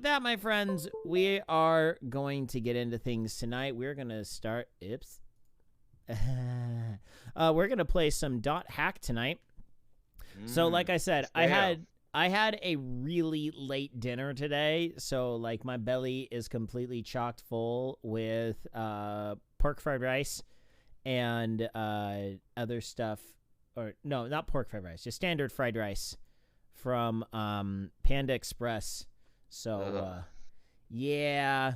that, my friends, we are going to get into things tonight. We're going to start... Oops. We're going to play some Dot Hack tonight. So, like I said, I had a really late dinner today, so like my belly is completely chocked full with pork fried rice and other stuff, or no, not pork fried rice, just standard fried rice from Panda Express. So yeah,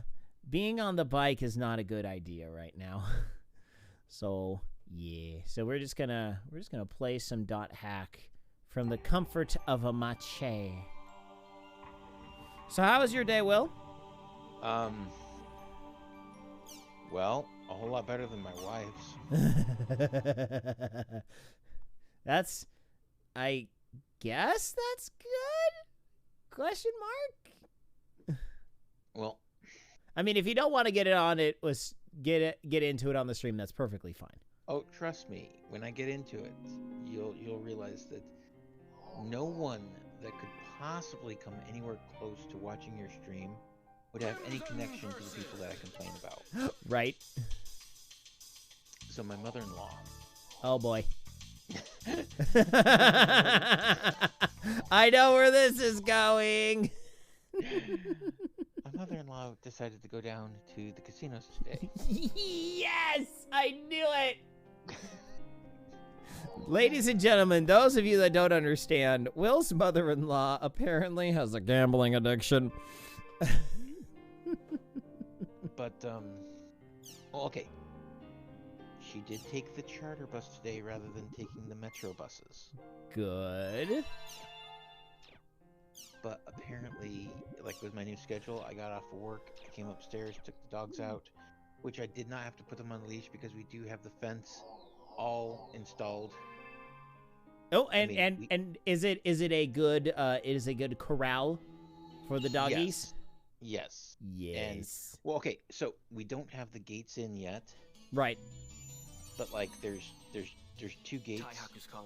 being on the bike is not a good idea right now. So yeah, so we're just gonna play some Dot Hack from the comfort of a mache. So how was your day, Will? Well, a whole lot better than my wife's. I guess that's good? Question mark? Well, I mean, if you don't want to get into it on the stream, that's perfectly fine. Oh, trust me, when I get into it, you'll realize that no one that could possibly come anywhere close to watching your stream would have any connection to the people that I complain about. Right. So my mother-in-law. Oh boy. I know where this is going. My mother-in-law decided to go down to the casinos today. Yes, I knew it. Ladies and gentlemen, those of you that don't understand, Will's mother-in-law apparently has a gambling addiction. But, well, okay. She did take the charter bus today rather than taking the metro buses. Good. But apparently, like with my new schedule, I got off of work, I came upstairs, took the dogs out, which I did not have to put them on leash because we do have the fence all installed. Oh, and is it a good corral for the doggies? Yes. Yes. And, well, okay, so we don't have the gates in yet. Right. But like there's two gates,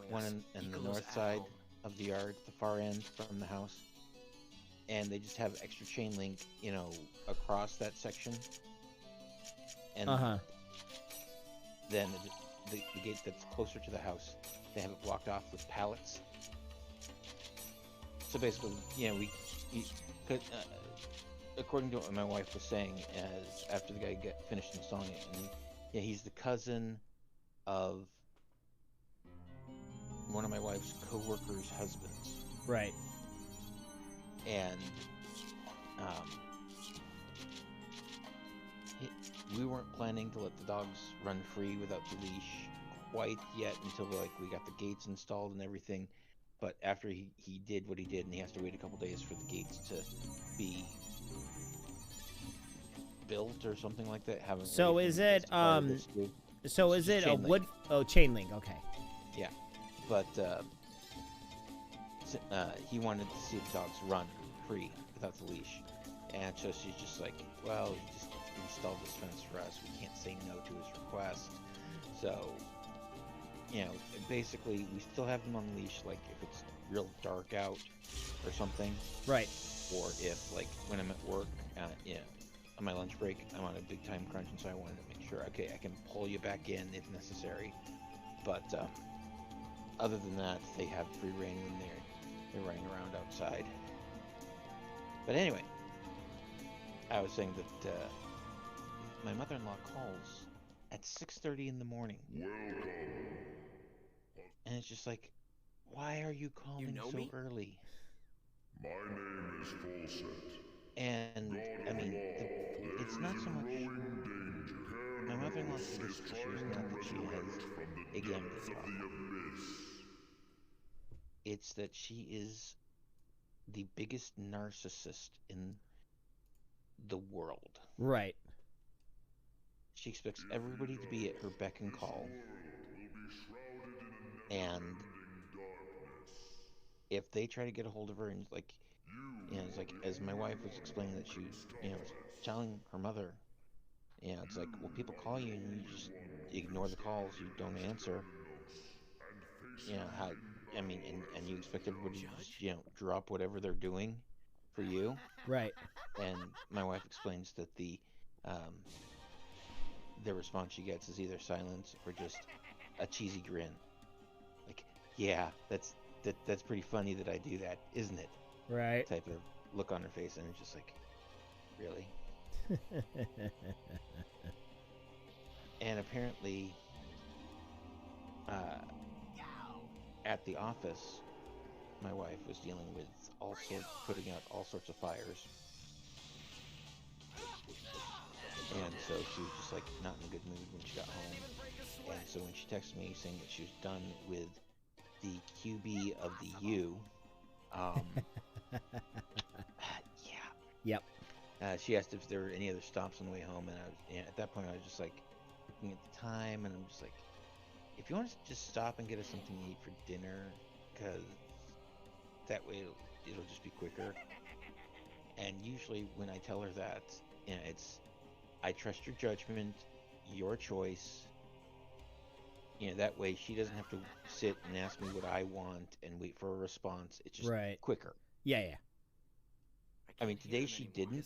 one in the north side of the yard, the far end from the house. And they just have extra chain link, across that section. And then the gate that's closer to the house, they have it blocked off with pallets. So basically, according to what my wife was saying, as after the guy finished installing it, and he's the cousin of one of my wife's co-workers' husbands. Right. And we weren't planning to let the dogs run free without the leash quite yet until we got the gates installed and everything. But after he did what he did, and he has to wait a couple days for the gates to be built or something like that. So is it a wood? Oh, chain link. Okay. Yeah, but he wanted to see the dogs run free without the leash, and so she's just like, well, he just installed this fence for us. We can't say no to his request. So, basically, we still have them on the leash, like if it's real dark out or something. Right. Or if when I'm at work, on my lunch break, I'm on a big time crunch, and so I wanted to make sure, okay, I can pull you back in if necessary. But other than that, they have free reign when they're running around outside. But anyway, I was saying that my mother-in-law calls at 6:30 in the morning. Welcome. And it's just like, why are you calling so early? My name is Fulset. And I mean, it's not so much. My mother-in-law's biggest issue is not that she has a gambling problem. It's that she is the biggest narcissist in the world. Right. She expects everybody to be at her beck and call. And if they try to get a hold of her, and it's like, as my wife was explaining that she was telling her mother, it's like, well, people call you and you just ignore the calls, you don't answer. And you expect everybody to just, drop whatever they're doing for you. Right. And my wife explains that the response she gets is either silence or just a cheesy grin. Like, yeah, that's pretty funny that I do that, isn't it? Right. Type of look on her face, and it's just like, really? And apparently, at the office, my wife was dealing with putting out all sorts of fires. And so she was just like not in a good mood when she got home. And so when she texted me saying that she was done with the QB of the U, yeah. Yep. She asked if there were any other stops on the way home, and at that point I was just like looking at the time, and I'm just like, if you want to just stop and get us something to eat for dinner, because that way it'll just be quicker. And usually when I tell her that, it's, I trust your judgment, your choice. That way she doesn't have to sit and ask me what I want and wait for a response. It's just quicker. Yeah. I mean, today she didn't,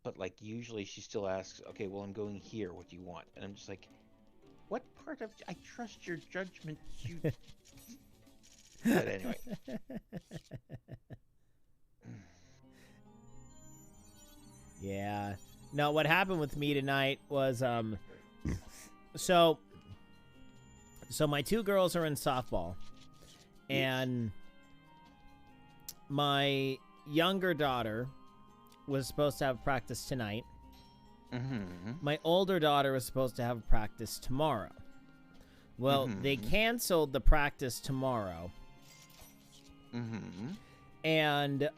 but like usually she still asks, okay, well, I'm going here. What do you want? And I'm just like, what part of I trust your judgment? You. But anyway. Yeah. No, what happened with me tonight was so my two girls are in softball, and my younger daughter was supposed to have practice tonight. Mm-hmm. My older daughter was supposed to have practice tomorrow. Well, they canceled the practice tomorrow. Mm-hmm. And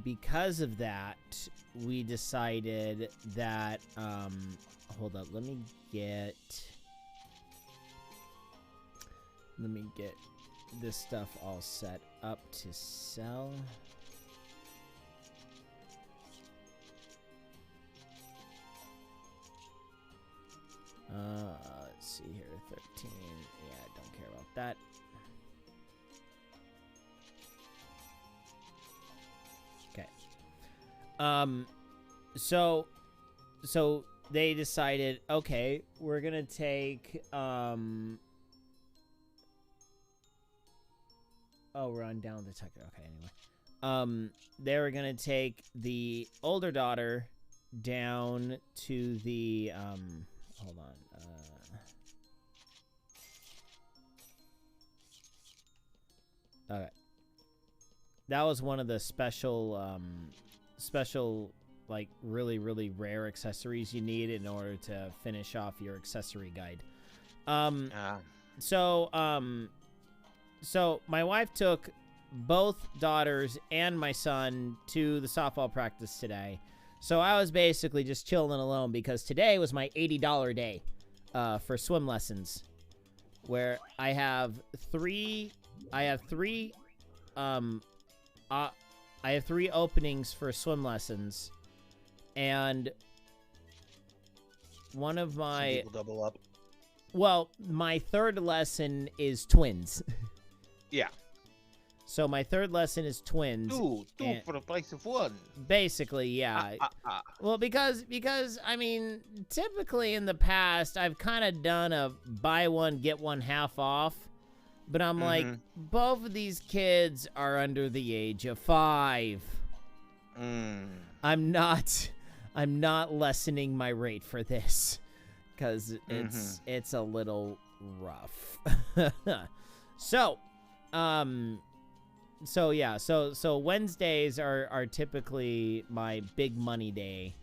because of that, we decided that hold up, let me get this stuff all set up to sell. Let's see here, 13. Yeah, I don't care about that. Okay. So they decided, okay, we're gonna take oh, we're on down the Tucker. Okay, anyway. They were gonna take the older daughter down to the hold on. Okay. That was one of the special like really, really rare accessories you need in order to finish off your accessory guide. So my wife took both daughters and my son to the softball practice today. So I was basically just chilling alone because today was my $80 day for swim lessons, where I have three openings for swim lessons, and one of my people double up. Well, my third lesson is twins. Yeah. So my third lesson is twins. Two for the price of one. Basically, yeah. Well, because I mean, typically in the past, I've kind of done a buy one get one half off, but I'm like, both of these kids are under the age of 5. I'm not lessening my rate for this because it's a little rough. So Wednesdays are typically my big money day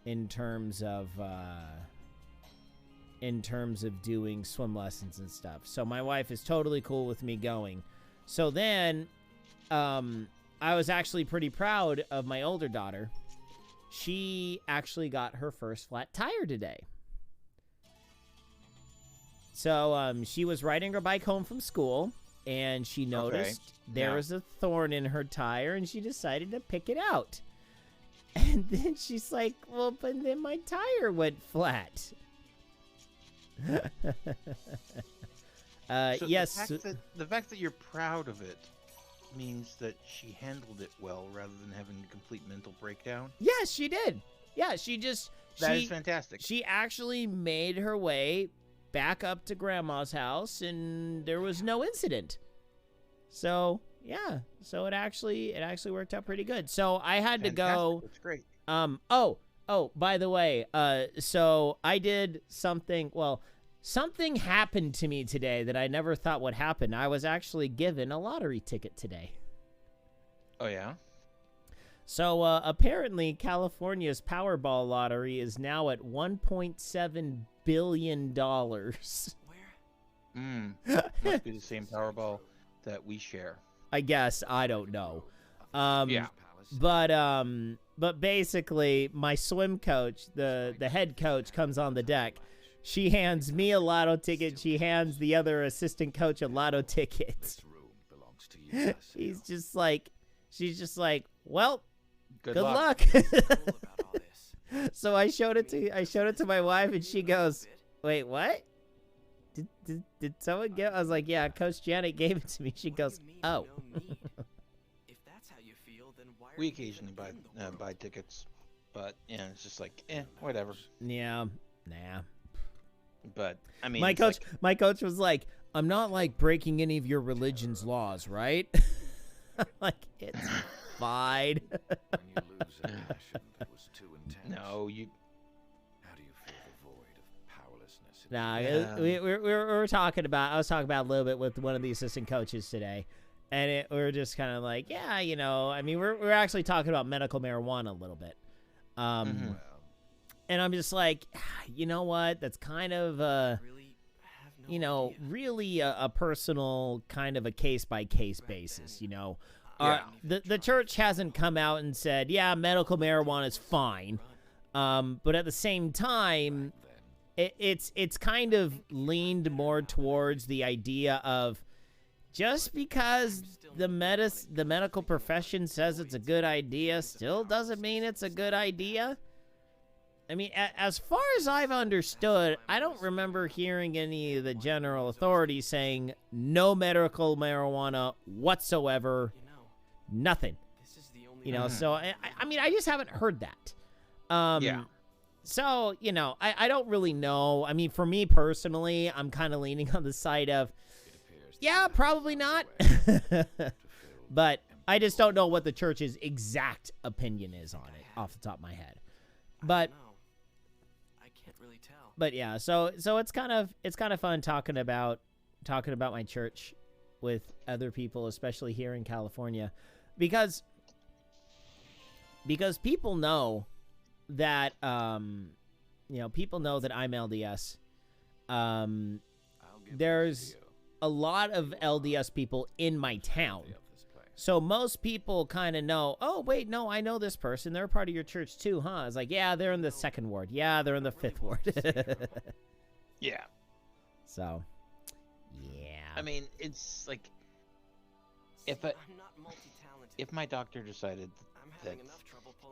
in terms of doing swim lessons and stuff. So my wife is totally cool with me going. So then I was actually pretty proud of my older daughter. She actually got her first flat tire today. So she was riding her bike home from school, and she noticed there was a thorn in her tire, and she decided to pick it out. And then she's like, well, but then my tire went flat. So yes. The fact that you're proud of it means that she handled it well rather than having a complete mental breakdown. Yes, she did. Yeah, That is fantastic. She actually made her way back up to Grandma's house, and there was no incident. So yeah, so it actually worked out pretty good. So I had to go. That's great. Oh, by the way, so I did something. Well, something happened to me today that I never thought would happen. I was actually given a lottery ticket today. Oh yeah. So apparently, California's Powerball lottery is now at $1.7 billion. Where? Must be the same Powerball that we share. I guess, I don't know. Yeah. But basically, my swim coach, the head coach, comes on the deck. She hands me a lotto ticket. She hands the other assistant coach a lotto ticket. She's just like, well, good luck. So I showed it to my wife, and she goes, "Wait, what? Did someone give?" I was like, "Yeah, Coach Janet gave it to me." She goes, "Oh." We occasionally buy tickets, but yeah, it's just like, whatever. Yeah, nah. But I mean, my coach was like, "I'm not like breaking any of your religion's laws, right?" I'm like, it's fine. No, you. How do you feel the void of powerlessness? Nah, we were talking about. I was talking about a little bit with one of the assistant coaches today, and we were just kind of like, yeah, you know, I mean, we're actually talking about medical marijuana a little bit, and I'm just like, you know what? That's kind of you know, really a personal kind of a case by case basis, you know. The church hasn't come out and said, yeah, medical marijuana is fine. But at the same time, it's kind of leaned more towards the idea of just because the medical profession says it's a good idea still doesn't mean it's a good idea. I mean, as far as I've understood, I don't remember hearing any of the general authorities saying no medical marijuana whatsoever, nothing. You know, so I mean, I just haven't heard that. Yeah. So, you know, I don't really know. I mean, for me personally, I'm kind of leaning on the side of, yeah, probably not. But I just don't know what the church's exact opinion is on it off the top of my head. But I can't really tell. But yeah, so it's kind of fun talking about my church with other people, especially here in California, because people know that you know, people know that I'm LDS. There's a lot of LDS people in my town. So most people kind of know, oh, wait, no, I know this person. They're a part of your church too, huh? It's like, yeah, they're in the 2nd ward. Yeah, they're in the 5th ward. Yeah. So, yeah. I mean, it's like, if my doctor decided that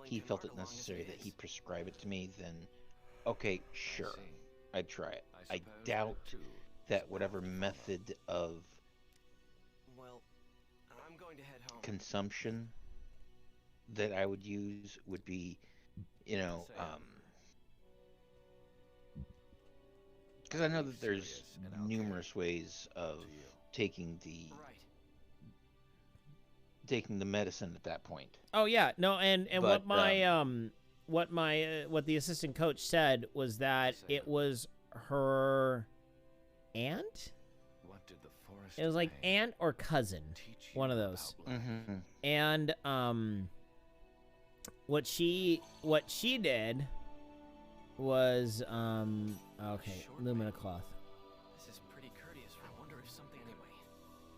he felt it necessary that he prescribe it to me, then okay, sure, I'd try it. I doubt that whatever method of consumption that I would use would be, you know, because I know that there's numerous ways of taking the medicine at that point. Oh yeah, no, and but, what the assistant coach said was that it was her aunt. It was like aunt or cousin, one of those. Mm-hmm. And what she did was okay, Lumina cloth. This is pretty courteous. I wonder if something anyway.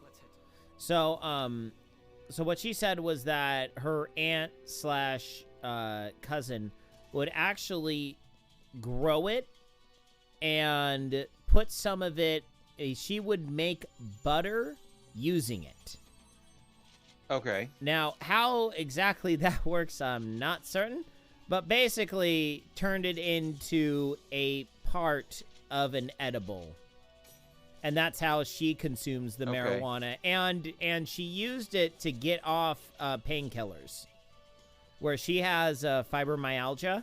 Let's hit. So what she said was that her aunt / cousin would actually grow it and put some of it. She would make butter using it. Okay. Now, how exactly that works, I'm not certain, but basically turned it into a part of an edible. and that's how she consumes the marijuana. And she used it to get off painkillers, where she has fibromyalgia.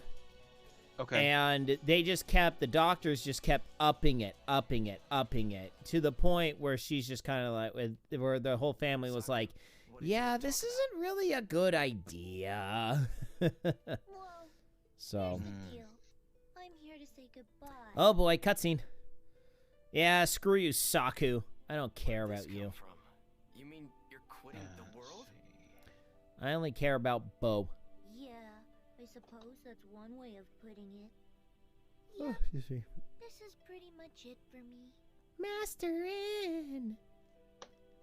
Okay. And the doctors just kept upping it to the point where she's just kind of like, where the whole family was like, yeah, this isn't really a good idea. So. I'm here to say goodbye. Oh boy, cutscene. Yeah, screw you, Saku. I don't care about you. You mean you're quitting the world? I only care about Bo. Yeah, I suppose that's one way of putting it. Oh, Yeah, excuse me. this is pretty much it for me. Master in.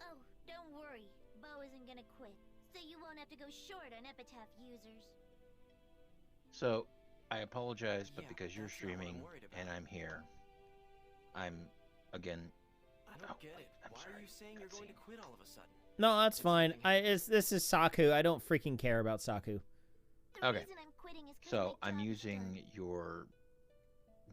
Oh, don't worry. Bo isn't gonna quit, so you won't have to go short on Epitaph users. So, I apologize, but Yeah, because you're that's not what I'm streaming worried about. and I'm here, I'm again. I don't get it. I'm Why sorry. are you saying you're going to quit all of a sudden? No, that's fine. This is Saku. I don't freaking care about Saku. The Okay. reason I'm quitting is 'cause So my I'm job is using done. your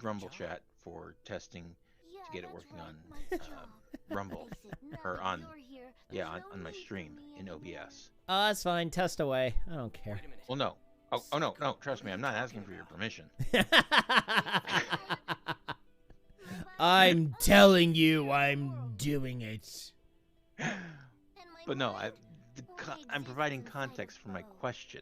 Rumble chat for testing Yeah, get it that's working right, on, my job. Rumble, Face it, now or that on you're here, yeah there's on no my need for stream me in anymore. OBS. Oh, that's fine. Test away. I don't care. Wait a minute. Well, no. Oh no, trust me, I'm not asking for your permission. I'm telling you, I'm doing it. And my But no, mind I'm providing context for my question.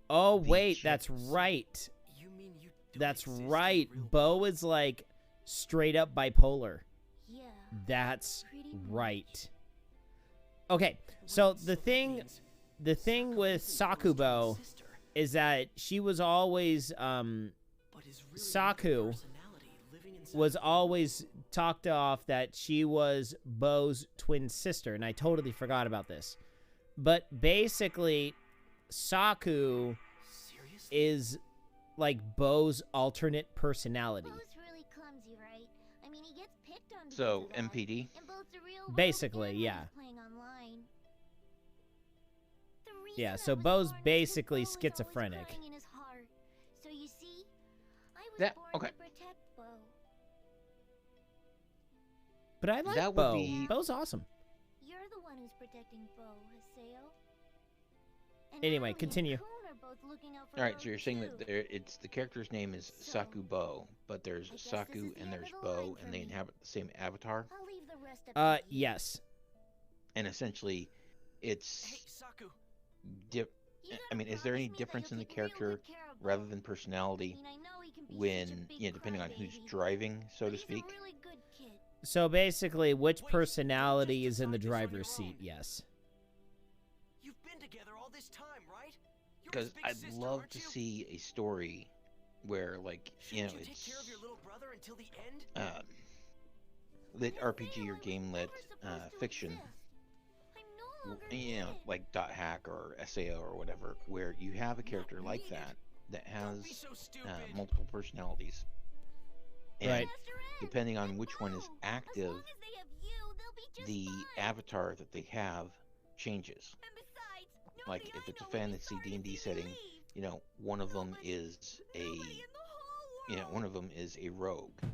Oh, The wait, chips. that's right. You mean you don't That's exist in right. the real Bo world? is like straight up bipolar. Yeah, That's pretty much. right. Okay, so the That thing means with isn't Bo's Sakubo twin sister, is that she was always but is really Saku another personality living inside was Bo. always talked off that she was Bo's twin sister, and I totally forgot about this. But basically, Saku Seriously? is like Bo's alternate personality. Bo's really clumsy, right? I mean, he gets picked on. So because of that. MPD. In both the real world Basically, and when yeah. he's playing online. The Yeah, reason so I was Bo's born is 'cause basically Bo was always schizophrenic. crying in his heart. So you see, I was That- born okay. to protect Bo. But I like That would Bo. be- Bo's awesome. You're the one who's protecting Bo, Haseo. And Anyway, Allie and continue. Kun are both looking out for All right, Bo so you're saying too. that it's the character's name is So, Saku Bo, but there's I guess this Saku is the and end there's of the line Bo, for and they me. inhabit the same avatar, I'll leave the rest up to you. Yes. and essentially, it's Hey, Saku. dip. You I mean, gotta is there any promise me that difference in you'll the take real character good care of Bo. rather than I personality mean, I know he can be such a when, big depending on who's crybaby, driving, so but to he's a speak? really good kid. So basically, which Wait, personality just is in the decide this on driver's your seat? own. Yes. You've been together all this time, right? You're Because his big I'd sister, love aren't to you? see a story where, like, Shouldn't you take it's care of your little brother until the end? lit Haseo, RPG or I was game lit never supposed to fiction. exist. I'm no longer needed. Like .hack or SAO or whatever, where you have a character Not like needed. that Don't be has so stupid. multiple personalities. And Right. Master Ed, depending on let which one is go. As active, long as they have you, they'll be just the fine. avatar that they have changes. And besides, Like, nobody if I it's a know would be fantasy sorry to D&D see me setting, leave. one of them Nobody- is Nobody in the whole world. one of them is a rogue, There's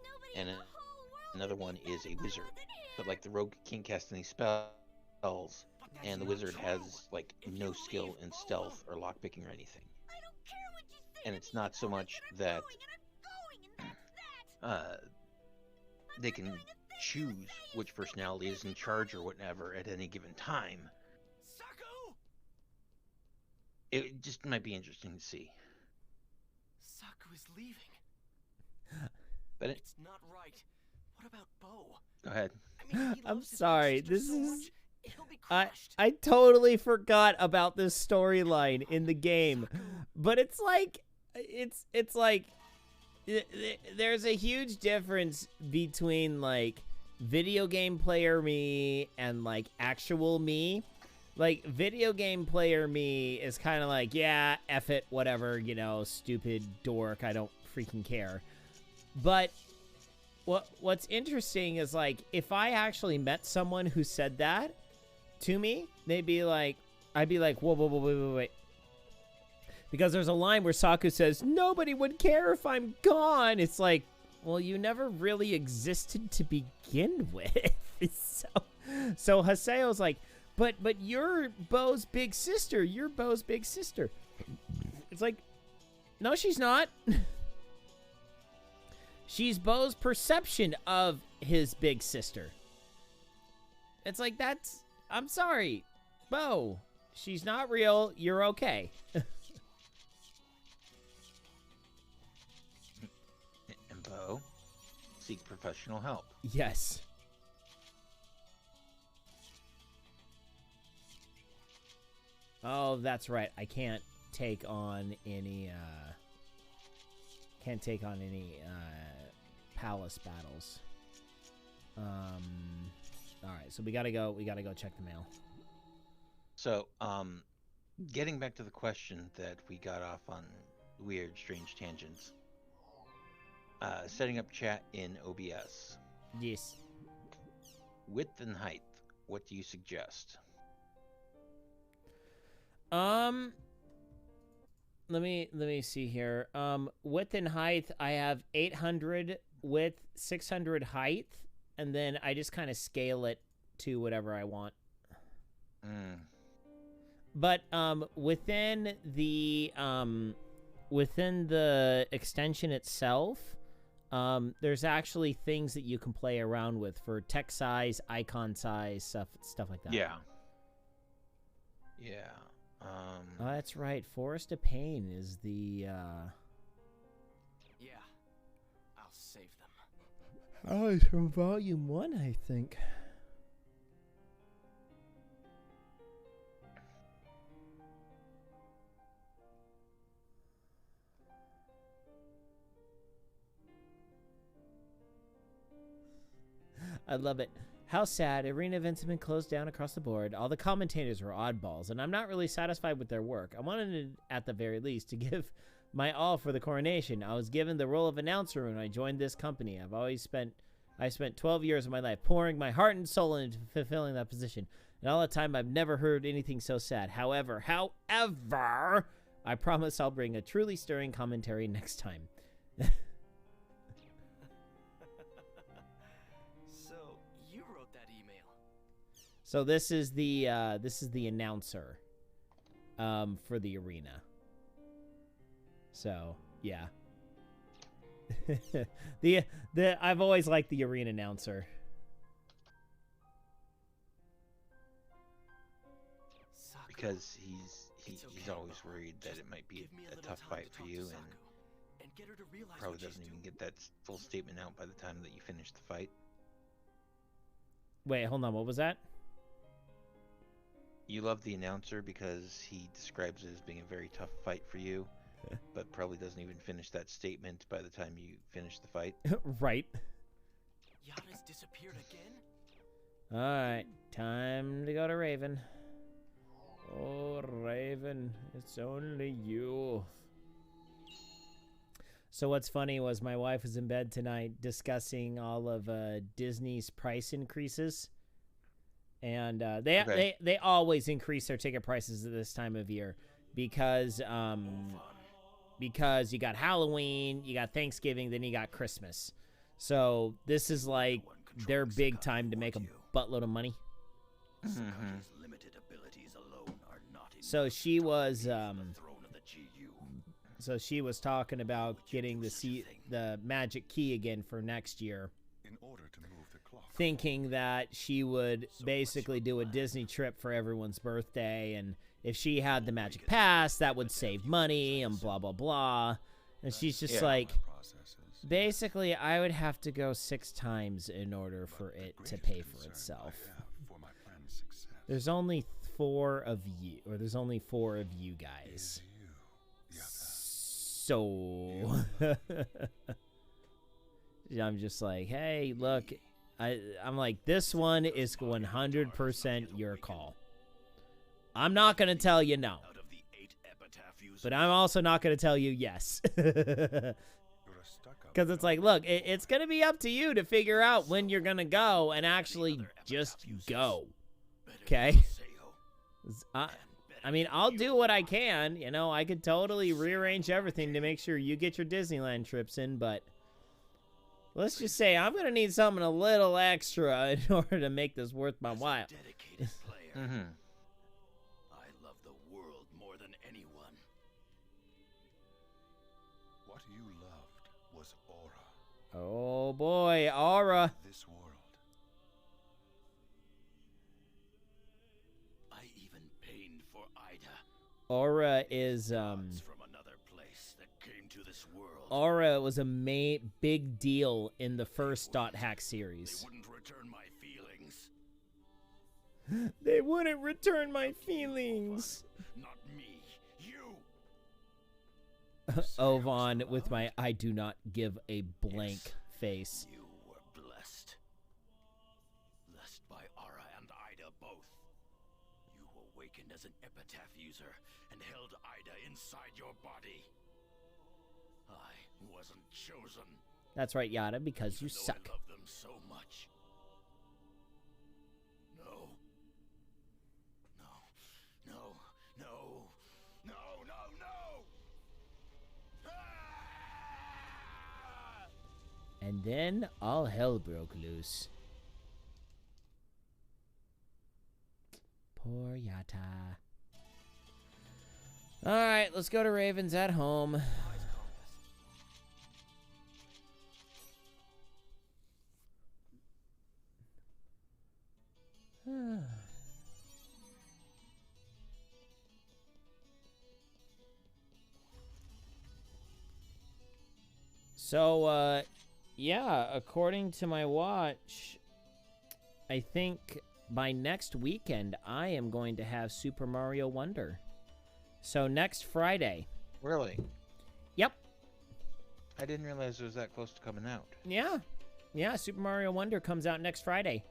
nobody and in the whole world another who'd be one is a better wizard. than him. But like the rogue can't cast any spells, But that's and the not wizard true. has like If no you skill leave, in Bo stealth or lockpicking or anything. I don't care what you say And to it's me, not so Alec, much and I'm that going, and I'm going, and that's that. I'm they not can doing a thing you choose say, which personality is in charge or whatever at any given time. Saku! It just might be interesting to see. Saku is leaving. But It's not right. What about Bo? go ahead. I mean, he I'm loves his big sorry, sister this so is- much, he'll be I crushed. I totally forgot about this storyline in the game, Saku. but it's like there's a huge difference between like video game player me and like actual me. Like video game player me is kind of like, yeah, F it, whatever, stupid dork, I don't freaking care. But what's interesting is like if I actually met someone who said that to me, I'd be like, whoa, wait. Because there's a line where Saku says, nobody would care if I'm gone. It's like, Well, you never really existed to begin with. So Haseo's like, but you're Bo's big sister. You're Bo's big sister. It's like, no, she's not. She's Bo's perception of his big sister. It's like, I'm sorry, Bo. She's not real. You're okay. And Bo, seek professional help. Yes. Oh, that's right. I can't take on any palace battles. All right, so we gotta go check the mail. So, getting back to the question that we got off on weird, strange tangents. Setting up chat in OBS. Yes. Width and height. What do you suggest? Let me see here. Width and height, I have 800 width, 600 height, and then I just kind of scale it to whatever I want. But within the extension itself, there's actually things that you can play around with for text size, icon size, stuff like that. Yeah. Oh, that's right. Forest of Pain is the Yeah, I'll save them. Oh, it's from Volume 1, I think. I love it. How sad. Arena events have been closed down across the board. All the commentators were oddballs, and I'm not really satisfied with their work. I wanted, at the very least, to give my all for the coronation. I was given the role of announcer when I joined this company. I spent 12 years of my life pouring my heart and soul into fulfilling that position. And all the time, I've never heard anything so sad. However, I promise I'll bring a truly stirring commentary next time. So this is the announcer for the arena. So yeah. I've always liked the arena announcer. Because he's always worried that it might be a tough fight for you, and probably doesn't even get that full statement out by the time that you finish the fight. Wait, hold on. What was that? You love the announcer because he describes it as being a very tough fight for you, but probably doesn't even finish that statement by the time you finish the fight. Right. Yada's disappeared again? Alright, time to go to Raven. Oh, Raven, it's only you. So what's funny was my wife was in bed tonight discussing all of Disney's price increases. And they always increase their ticket prices at this time of year because you got Halloween, you got Thanksgiving, then you got Christmas. So this is like their big time to make a buttload of money. So she was talking about getting the magic key again for next year. Thinking that she would basically do a Disney trip for everyone's birthday, and if she had the magic pass, that would save money and blah blah blah. And she's just like, basically, I would have to go 6 times in order for it to pay for itself. There's only 4 of you, or there's only 4 of you guys. So I'm just like, hey, look. I'm like, this one is 100% your call. I'm not going to tell you no. But I'm also not going to tell you yes. Because it's like, look, it's going to be up to you to figure out when you're going to go and actually just go. Okay? I mean, I'll do what I can. You know, I could totally rearrange everything to make sure you get your Disneyland trips in, but Let's just say I'm gonna need something a little extra in order to make this worth my As a while. dedicated player, Mm-hmm. I love the world more than anyone. What you loved was aura. Oh boy, aura. This world. I even pained for Ida. Aura is Gods from another place that came to this world. Aura was a big deal in the first Dot Hack They series. wouldn't return my feelings. They wouldn't return my feelings. Not me. You. Ovan with my I do not give a blank face. You were blessed. Blessed by Ara and Ida both. You awakened as an epitaph user and held Ida inside your body. I wasn't chosen. That's right, Yada, because you even though suck. I love them so much. No. No. No. No. No. No. No. Ah! And then all hell broke loose. Poor Yata. Alright, let's go to Ravens at home. So, yeah, according to my watch, I think by next weekend I am going to have Super Mario Wonder. So next Friday. Really? Yep. I didn't realize it was that close to coming out. Yeah. Yeah, Super Mario Wonder comes out next Friday.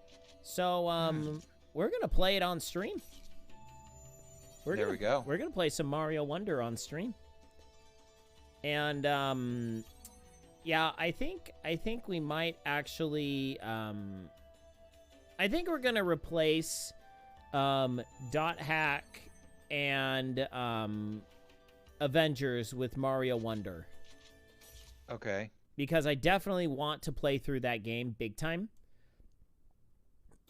So, we're going to play it on stream. There we go. We're going to play some Mario Wonder on stream. And, yeah, I think we might actually, I think we're going to replace, Dot Hack and, Avengers with Mario Wonder. Okay. Because I definitely want to play through that game big time.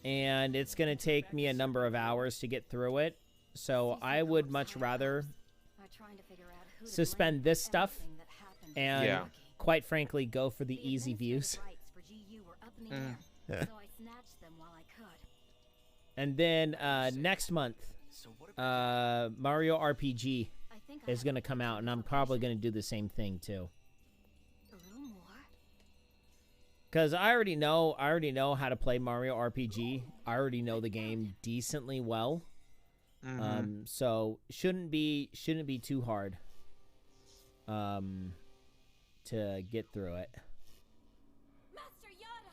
And it's going to take me a number of hours to get through it. So I would much rather suspend this stuff and, Yeah. quite frankly, go for the easy views. And then next month, Mario RPG is going to come out, and I'm probably going to do the same thing too. Because I already know how to play Mario RPG. I already know the game decently well. So shouldn't be too hard to get through it. Master Yoda!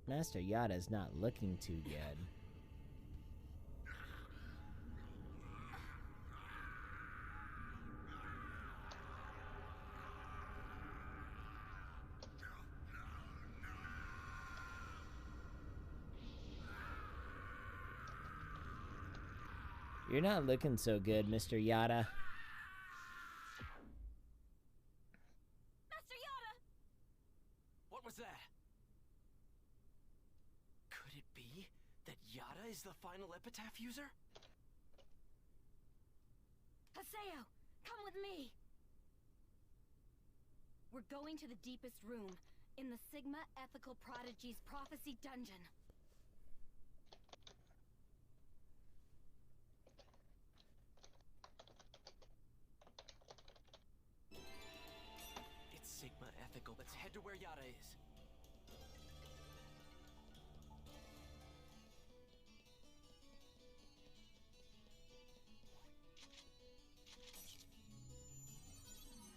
Master Yada's not looking too good. You're not looking so good, Mr. Yada. Master Yoda! What was that? Could it be that Yada is the final epitaph user? Haseo, come with me! We're going to the deepest room in the Sigma Ethical Prodigy's Prophecy Dungeon. It's Sigma Ethical. Let's head to where Yada is.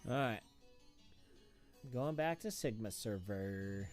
Alright. Going back to Sigma server.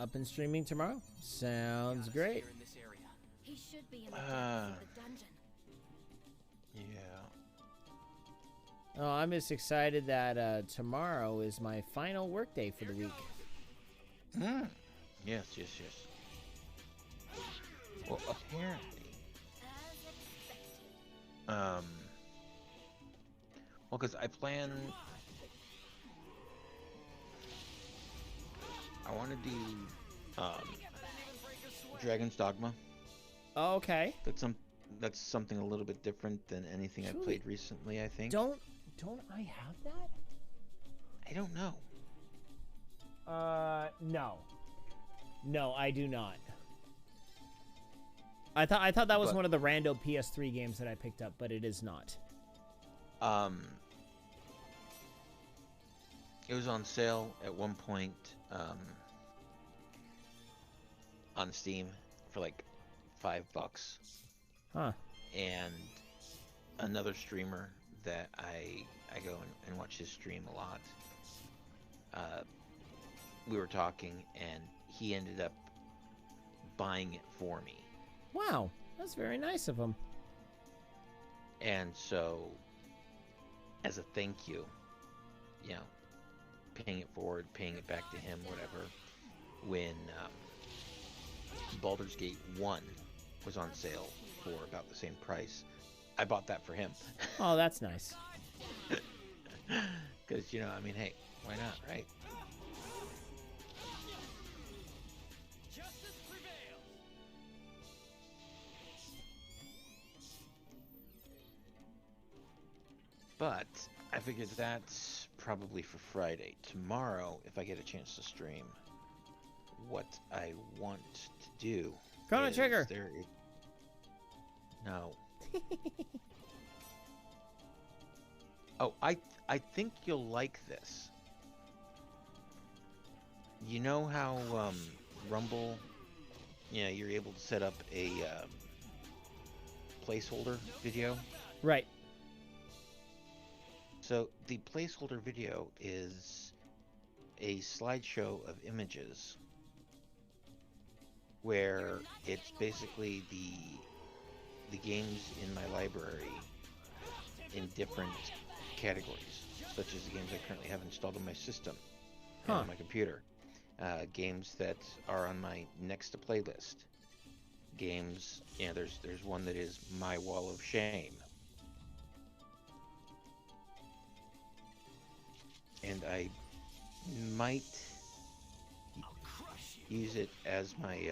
up and streaming tomorrow. Sounds great. He should be in the depths of the dungeon. Yeah. Oh, I'm just excited that tomorrow is my final workday for the week. Yes. Well, apparently, well, because I want to do Dragon's Dogma. Oh, okay. That's something a little bit different than anything I've played recently, I think. Don't I have that? I don't know. No. No, I do not. I thought that was one of the rando PS3 games that I picked up, but it is not. It was on sale at one point on Steam for like $5. Huh. And another streamer that I go and watch his stream a lot, we were talking, and he ended up buying it for me. Wow, that's very nice of him. And so, as a thank you, you know, paying it forward, paying it back to him, whatever, when Baldur's Gate 1 was on sale for about the same price, I bought that for him. Oh, that's nice. Because, you know, I mean, hey, why not, right? But I figured that's probably for Friday. Tomorrow, if I get a chance to stream, what I want to do Chrono Trigger. No. Oh, I think you'll like this. You know how Rumble, yeah, you're able to set up a placeholder video? Right. So the placeholder video is a slideshow of images where it's basically the games in my library in different categories, such as the games I currently have installed on my system and on my computer, games that are on my next to playlist, games, yeah, there's one that is my wall of shame, and I might use it as my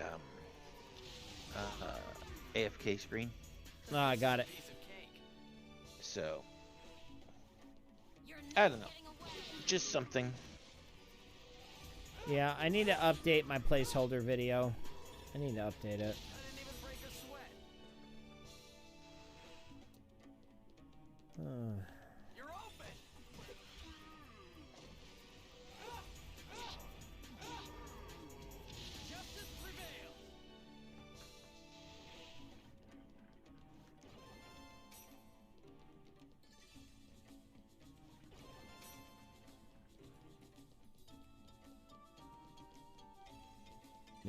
AFK screen. Oh, I got it. So, I don't know. Just something. Yeah, I need to update my placeholder video. I need to update it.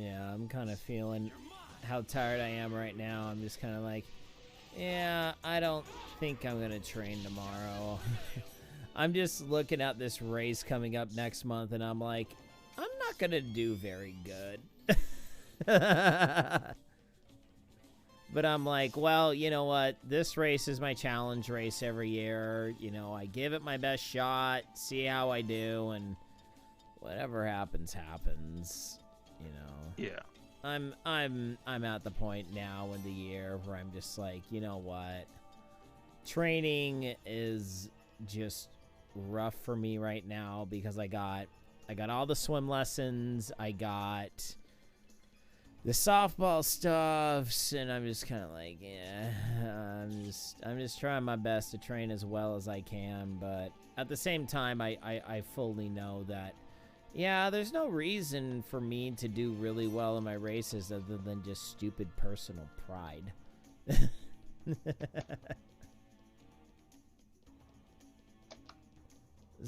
Yeah, I'm kind of feeling how tired I am right now. I'm just kind of like, yeah, I don't think I'm going to train tomorrow. I'm just looking at this race coming up next month, and I'm like, I'm not going to do very good. But I'm like, well, you know what? This race is my challenge race every year. You know, I give it my best shot, see how I do, and whatever happens, happens. You know. Yeah. I'm at the point now in the year where I'm just like, you know what? Training is just rough for me right now because I got all the swim lessons, I got the softball stuffs, and I'm just kind of like, yeah, I'm just trying my best to train as well as I can, but at the same time I fully know that, yeah, there's no reason for me to do really well in my races other than just stupid personal pride. I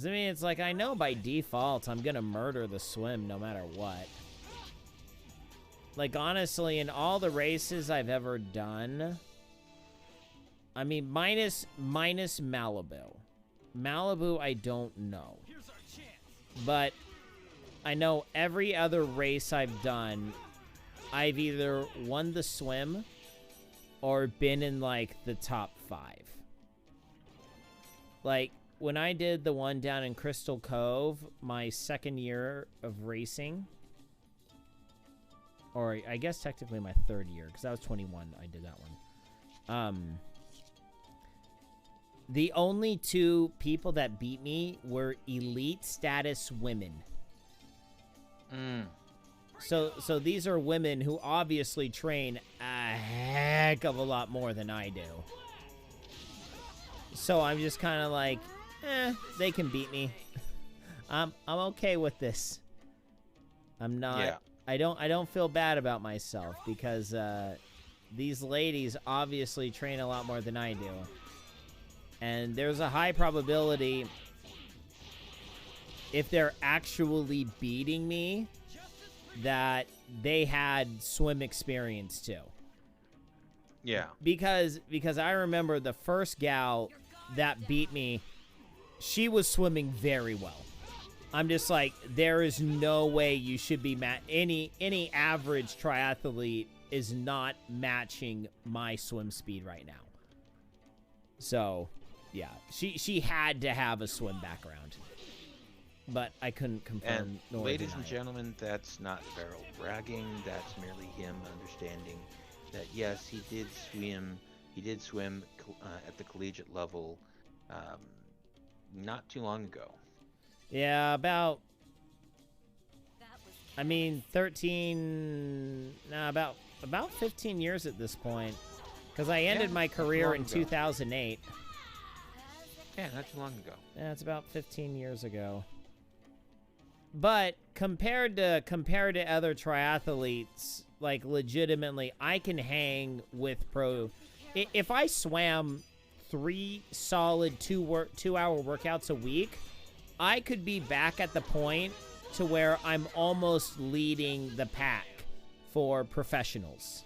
mean, it's like I know by default I'm gonna murder the swim no matter what. Like, honestly, in all the races I've ever done, I mean, minus Malibu. Malibu, I don't know. But I know every other race I've done, I've either won the swim or been in, like, the top 5. Like, when I did the one down in Crystal Cove, my second year of racing, or I guess technically my third year, because I was 21, I did that one. The only 2 people that beat me were elite status women. So these are women who obviously train a heck of a lot more than I do. So I'm just kind of like, they can beat me. I'm okay with this. I'm not. Yeah. I don't feel bad about myself because these ladies obviously train a lot more than I do. And there's a high probability if they're actually beating me that they had swim experience too. Yeah. Because I remember the first gal that beat me, she was swimming very well. I'm just like, there is no way you should be any average triathlete is not matching my swim speed right now. So, yeah, she had to have a swim background, but I couldn't confirm. And nor ladies deny and it. gentlemen, that's not barrel bragging. That's merely him understanding that yes, he did swim. He did swim at the collegiate level, not too long ago. Yeah, about 15 years at this point, because I ended my career in 2008. Yeah, not too long ago. Yeah, it's about 15 years ago. But compared to other triathletes, like legitimately, I can hang with pro. If I swam 3 solid 2-hour workouts a week, I could be back at the point to where I'm almost leading the pack for professionals.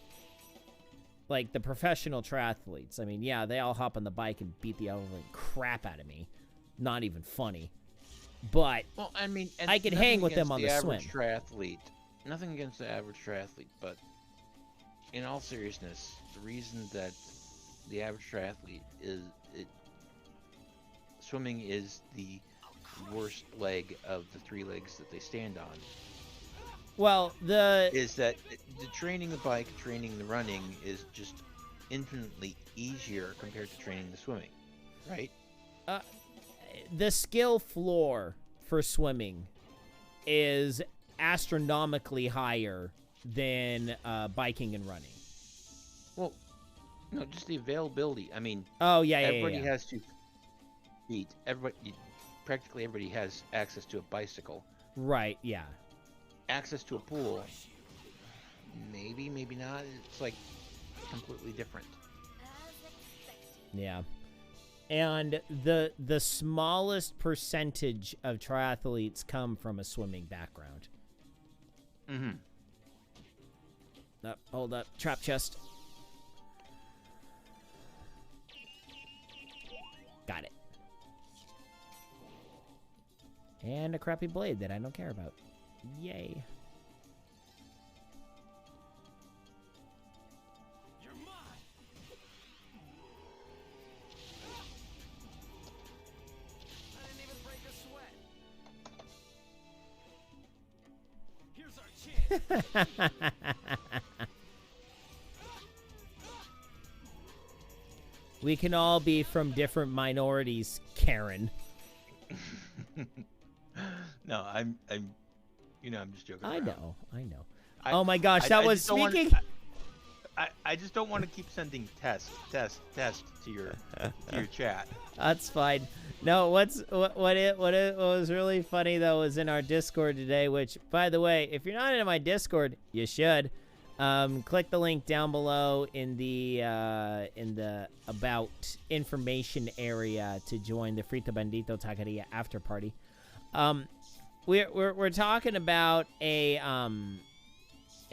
Like the professional triathletes. I mean, yeah, they all hop on the bike and beat the living crap out of me. Not even funny. But well, I mean, and I could hang with them on the swim. Triathlete, nothing against the average triathlete, but in all seriousness, the reason that the average triathlete swimming is the worst leg of the 3 legs that they stand on. Well, is that the training the bike, training the running is just infinitely easier compared to training the swimming, right? The skill floor for swimming is astronomically higher than biking and running. Well, no, just the availability. I mean, everybody has 2 feet. Practically everybody has access to a bicycle. Right, yeah. Access to a pool, maybe not. It's like completely different. Yeah. And the smallest percentage of triathletes come from a swimming background. Mm-hmm. Hold up. Trap chest. Got it. And a crappy blade that I don't care about. Yay. You're mine. I didn't even break a sweat. Here's our chance. We can all be from different minorities, Karen. No, I'm just joking. I around. know. Oh my gosh, that was speaking. I just don't want to keep sending test to your chat. That's fine. No, what was really funny though was in our Discord today. Which, by the way, if you're not in my Discord, you should. Click the link down below in the about information area to join the Frito Bandito Taqueria after party. We're talking about a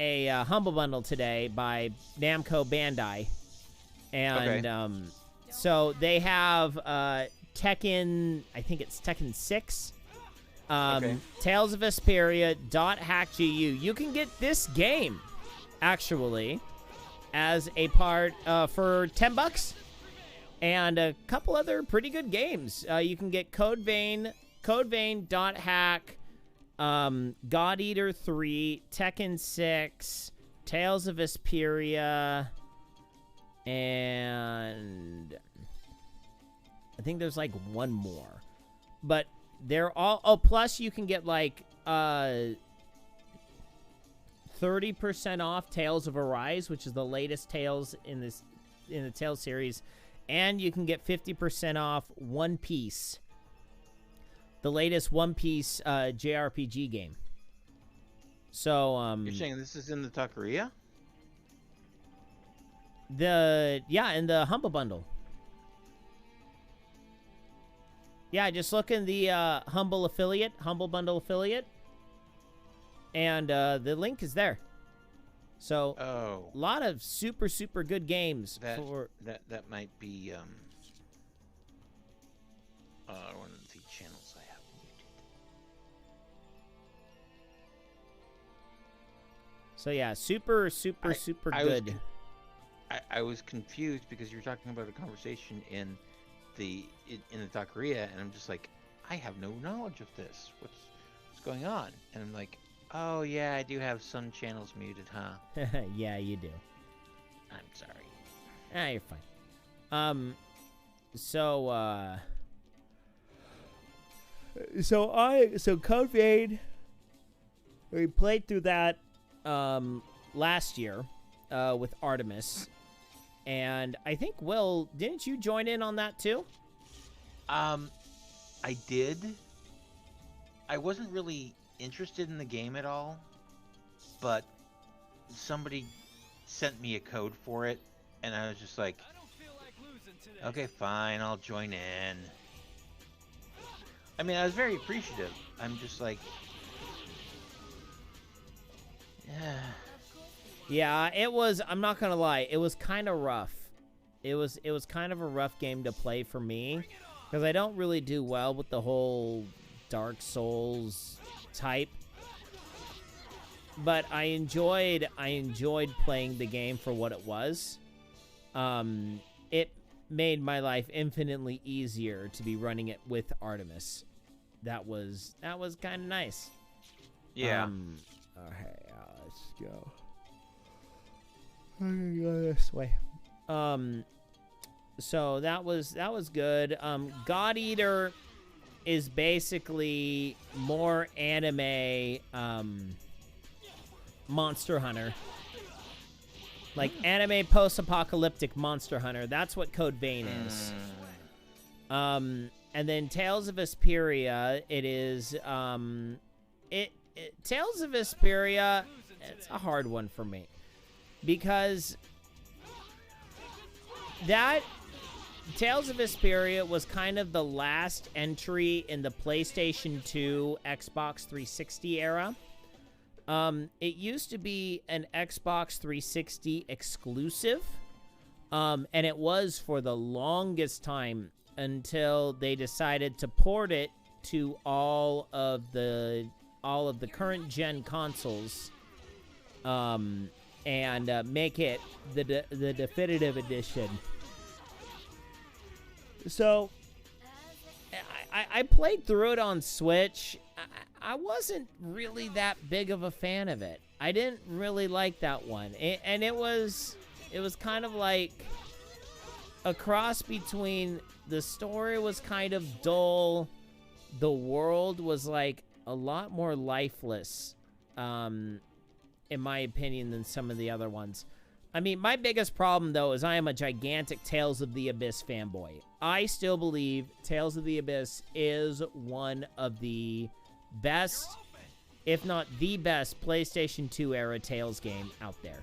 a Humble Bundle today by Namco Bandai. And so they have Tekken, I think it's Tekken 6, Tales of Vesperia, .hack.gu. You can get this game, actually, as a part for $10. And a couple other pretty good games. You can get Code Vein, .hack, God Eater 3, Tekken 6, Tales of Vesperia, and I think there's like one more. But they're all... Oh, plus you can get like 30% off Tales of Arise, which is the latest Tales in the Tales series. And you can get 50% off One Piece, the latest One Piece JRPG game. So you're saying this is in the Taqueria? in the Humble Bundle. Yeah, just look in the Humble Bundle affiliate, and the link is there. So a lot of super good games that might be one of the channels I have muted. So yeah, super good. I was confused because you were talking about a conversation in the Taqueria, and I'm just like, I have no knowledge of this. What's going on? And I'm like, oh yeah, I do have some channels muted, huh? Yeah, you do. I'm sorry. You're fine. So Code Vein, we played through that last year with Artemis, and I think, Will, didn't you join in on that too? I did. I wasn't really interested in the game at all, but somebody sent me a code for it, and I was just like, okay, fine, I'll join in. I mean, I was very appreciative. I'm just like, yeah. Yeah, it was, I'm not gonna lie, it was kind of rough. It was kind of a rough game to play for me, because I don't really do well with the whole Dark Souls type. But I enjoyed playing the game for what it was. It made my life infinitely easier to be running it with Artemis. That was kind of nice. Yeah. Okay, let's go. I'm gonna go this way. So that was good. God Eater is basically more anime Monster Hunter. Like anime post-apocalyptic Monster Hunter. That's what Code Vein is. And then Tales of Vesperia, it is Tales of Vesperia, it's a hard one for me. Because that Tales of Vesperia was kind of the last entry in the PlayStation 2, Xbox 360 era. It used to be an Xbox 360 exclusive, and it was for the longest time until they decided to port it to all of the current gen consoles, and make it the definitive edition. So I played through it on Switch. I wasn't really that big of a fan of it. I didn't really like that one. And it was kind of like a cross between the story was kind of dull, the world was like a lot more lifeless, in my opinion, than some of the other ones. I mean, my biggest problem, though, is I am a gigantic Tales of the Abyss fanboy. I still believe Tales of the Abyss is one of the best, if not the best, PlayStation 2 era Tales game out there.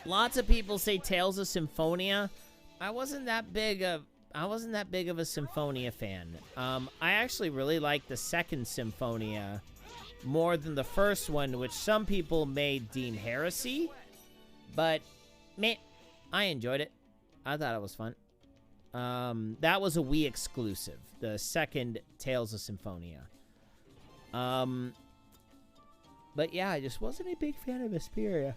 Lots of people say Tales of Symphonia. I wasn't that big of a Symphonia fan. I actually really like the second Symphonia more than the first one, which some people may deem heresy. But, man, I enjoyed it. I thought it was fun. That was a Wii exclusive, the second Tales of Symphonia. But yeah, I just wasn't a big fan of Vesperia.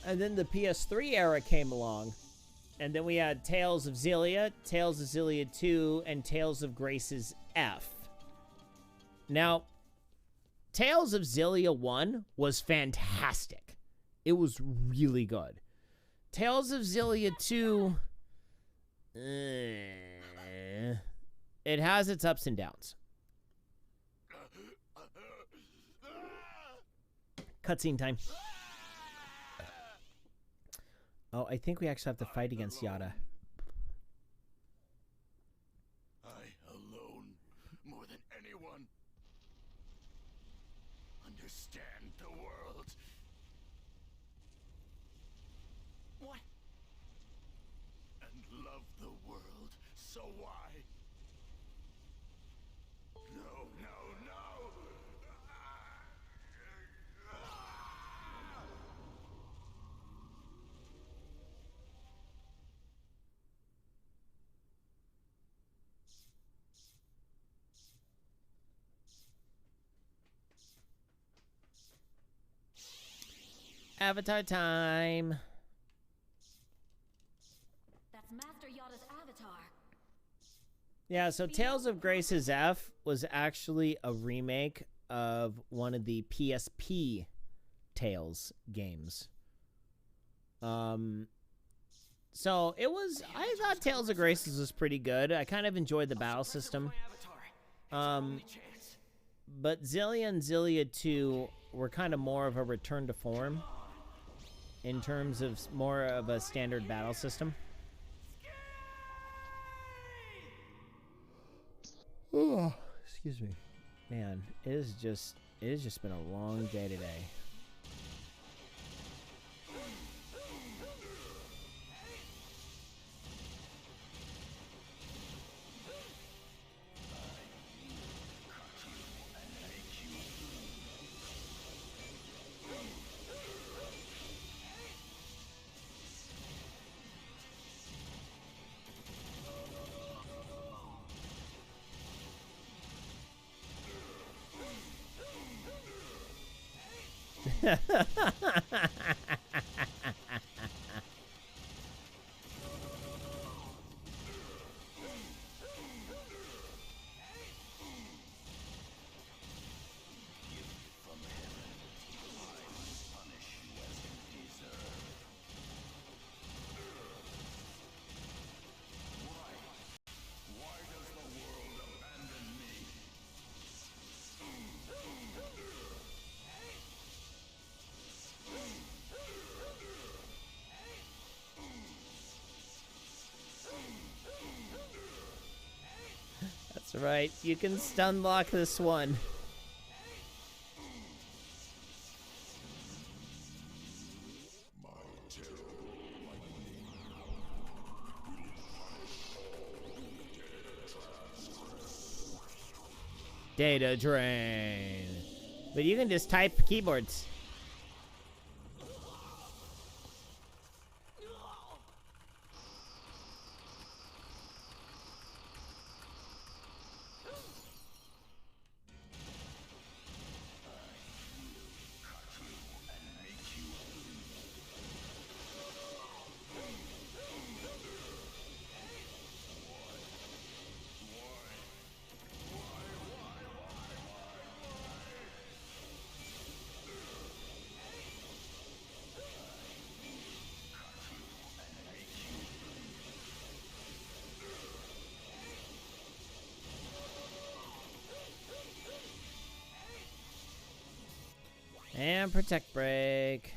And then the PS3 era came along. And then we had Tales of Xillia, Tales of Xillia 2, and Tales of Grace's F. Now, Tales of Xillia 1 was fantastic. It was really good. Tales of Xillia 2, it has its ups and downs. Cutscene time. Oh, I think we actually have to fight against Yada. I alone, more than anyone, understand the world. What? And love the world, so why? No, no, no! Avatar time. That's Master Yoda's avatar. Yeah, so Tales of Grace's F was actually a remake of one of the PSP Tales games. So it was, I thought Tales of Grace's was pretty good. I kind of enjoyed the battle system. But Xillia and Xillia 2 were kind of more of a return to form in terms of more of a standard battle system. Oh, excuse me. Man, it has just been a long day today. That's right. You can stun lock this one. Data drain. But you can just type keyboards. And protect break.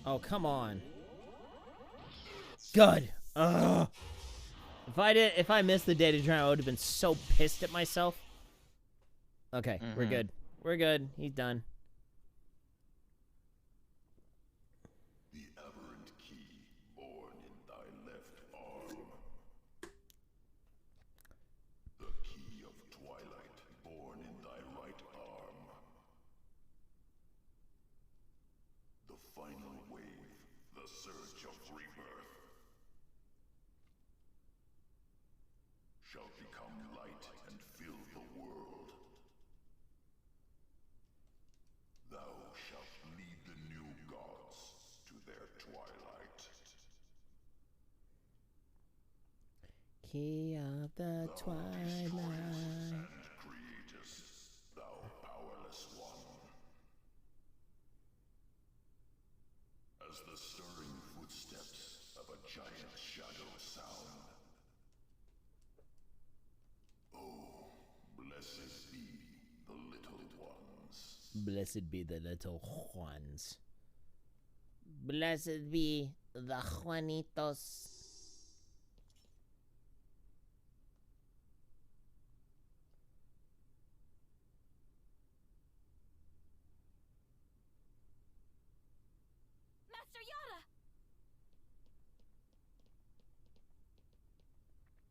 Oh, come on. Good. Ugh. If I missed the data drown, I would have been so pissed at myself. Okay, we're good. We're good. He's done. The aberrant key born in thy left arm. The key of twilight born in thy right arm. The final wave, the surge of rebirth, shall become light and fill the world. Thou shalt lead the new gods to their twilight. Key of the twilight. And createst, thou powerless one. As the stirring footsteps of a giant shadow sound. Oh, blessed be the little ones. Blessed be the little Juans. Blessed be the Juanitos. Master Yoda!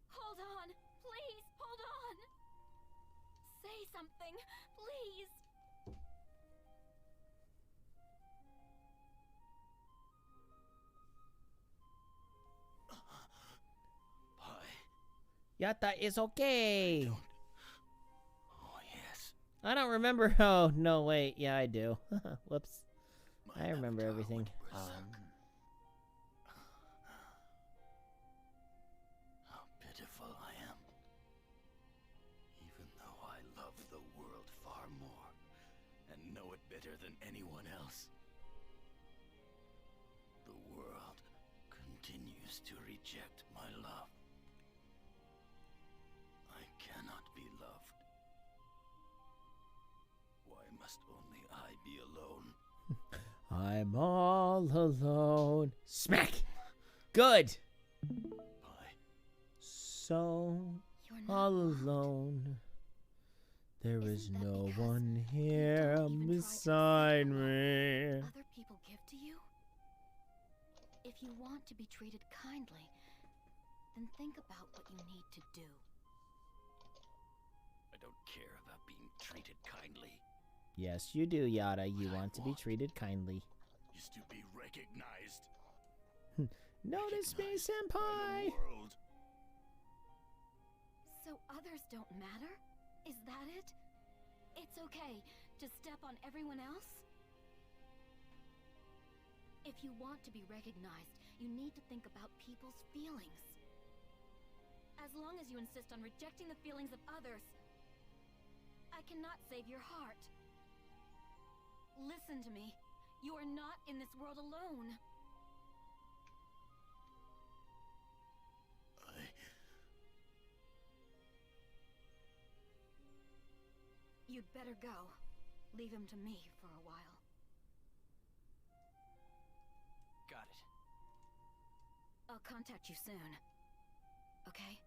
Hold on! Please, hold on! Say something, please! Yata is okay. Oh, yes. I don't remember. Oh, no, wait. Yeah, I do. Whoops. My I remember avatar everything. went berserk. How pitiful I am. Even though I love the world far more and know it better than anyone else, the world continues to reject my love. I cannot be loved. Why must only I be alone? I'm all alone. Smack! Good! Bye. So You're not all loved. alone. There is Isn't that no because one you here don't even try to beside accept the me. love other people give to you? If you want to be treated kindly, then think about what you need to do. I don't care about being treated kindly. Yes, you do, Yada. You What I want to be want treated kindly. Is to be recognized. Notice me, Recognized senpai! by the world. So others don't matter? Is that it? It's okay to step on everyone else? If you want to be recognized, you need to think about people's feelings. As long as you insist on rejecting the feelings of others, I cannot save your heart. Listen to me. You are not in this world alone. You'd better go. Leave him to me for a while. Got it. I'll contact you soon. Okay?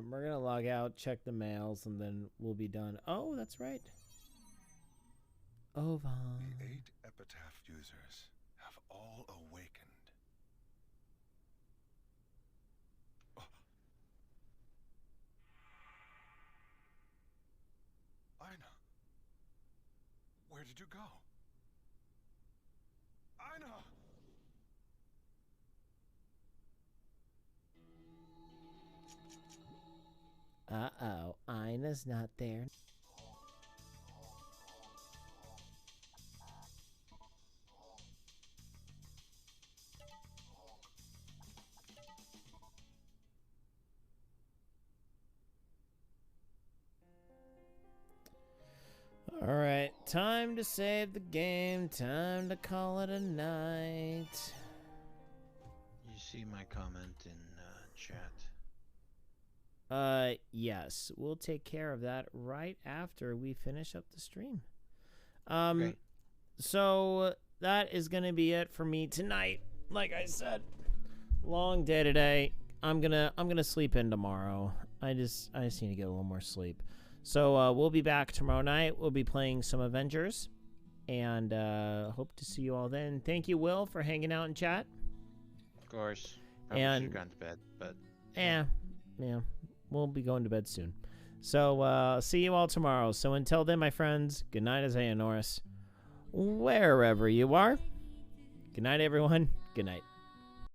We're gonna log out, check the mails, and then we'll be done. Oh, that's right. Ova. The 8 epitaph users have all awakened. Oh. Aina, where did you go? Aina! Uh-oh, Ina's not there. All right, time to save the game. Time to call it a night. You see my comment in chat? Yes, we'll take care of that right after we finish up the stream. Great. So that is gonna be it for me tonight. Like I said, long day today. I'm gonna sleep in tomorrow. I just need to get a little more sleep. So we'll be back tomorrow night. We'll be playing some Avengers, and hope to see you all then. Thank you, Will, for hanging out in chat. Of course. Probably And- should have gone to bed, but Yeah, we'll be going to bed soon. So see you all tomorrow. So until then, my friends, good night, Isaiah Norris, wherever you are. Good night, everyone. Good night.